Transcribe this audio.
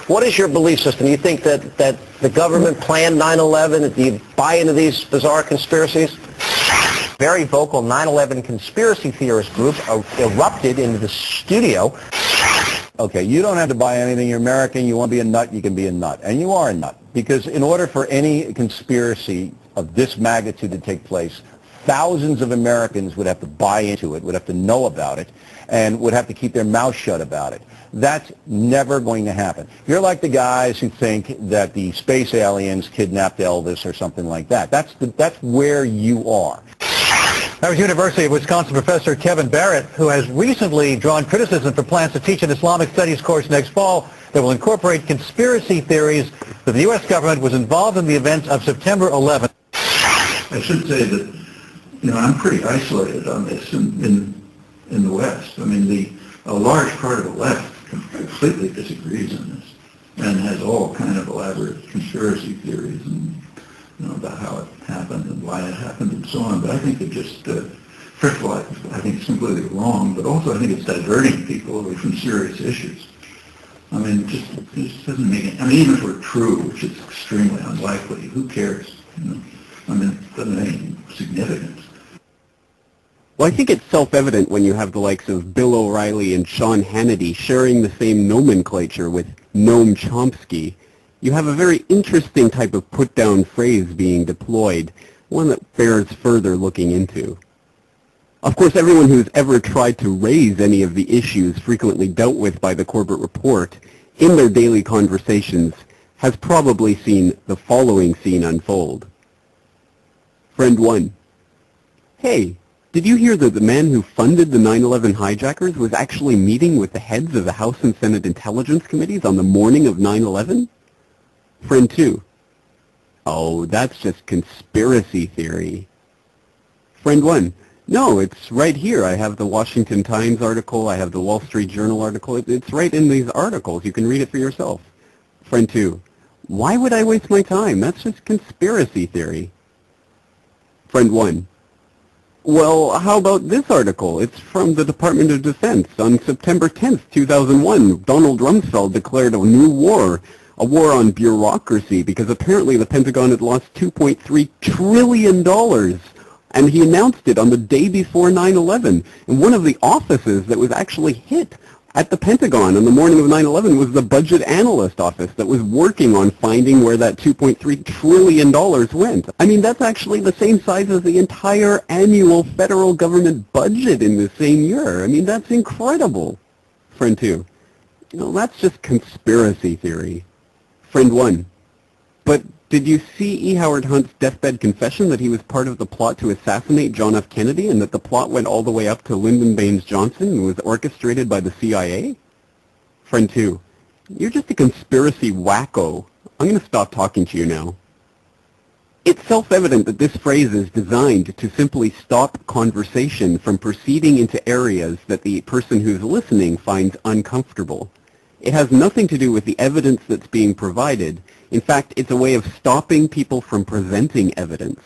What is your belief system? Do you think that the government planned 9/11? Do you buy into these bizarre conspiracies? Very vocal 9/11 conspiracy theorist group erupted into the studio. Okay, you don't have to buy anything. You're American. You want to be a nut, you can be a nut. And you are a nut. Because in order for any conspiracy of this magnitude to take place, thousands of Americans would have to buy into it, would have to know about it, and would have to keep their mouth shut about it. That's never going to happen. You're like the guys who think that the space aliens kidnapped Elvis or something like that. That's where you are. That was University of Wisconsin professor Kevin Barrett, who has recently drawn criticism for plans to teach an Islamic studies course next fall that will incorporate conspiracy theories that the U.S. government was involved in the events of September 11th. I should say that, I'm pretty isolated on this in the West. I mean, a large part of the left completely disagrees on this and has all kind of elaborate conspiracy theories and about how it happened and why it happened and so on. But I think it just, first of all, I think it's completely wrong, but also I think it's diverting people away from serious issues. I mean, it just doesn't make it, even if we're true, which is extremely unlikely, who cares? It doesn't have any significance. Well, I think it's self-evident when you have the likes of Bill O'Reilly and Sean Hannity sharing the same nomenclature with Noam Chomsky. You have a very interesting type of put-down phrase being deployed, one that bears further looking into. Of course, everyone who's ever tried to raise any of the issues frequently dealt with by the Corbett Report in their daily conversations has probably seen the following scene unfold. Friend 1. Hey, did you hear that the man who funded the 9/11 hijackers was actually meeting with the heads of the House and Senate Intelligence Committees on the morning of 9/11? Friend 2. Oh, that's just conspiracy theory. Friend 1. No, it's right here. I have the Washington Times article. I have the Wall Street Journal article. It's right in these articles. You can read it for yourself. Friend 2. Why would I waste my time? That's just conspiracy theory. Friend 1. Well, how about this article? It's from the Department of Defense. On September 10th, 2001, Donald Rumsfeld declared a new war, a war on bureaucracy, because apparently the Pentagon had lost $2.3 trillion, and he announced it on the day before 9/11. And one of the offices that was actually hit at the Pentagon on the morning of 9/11 was the Budget Analyst Office that was working on finding where that $2.3 trillion went. I mean, that's actually the same size as the entire annual federal government budget in the same year. I mean, that's incredible. Friend 2. That's just conspiracy theory. Friend 1. But did you see E. Howard Hunt's deathbed confession that he was part of the plot to assassinate John F. Kennedy and that the plot went all the way up to Lyndon Baines Johnson and was orchestrated by the CIA? Friend 2. You're just a conspiracy wacko. I'm going to stop talking to you now. It's self-evident that this phrase is designed to simply stop conversation from proceeding into areas that the person who's listening finds uncomfortable. It has nothing to do with the evidence that's being provided. In fact, it's a way of stopping people from presenting evidence.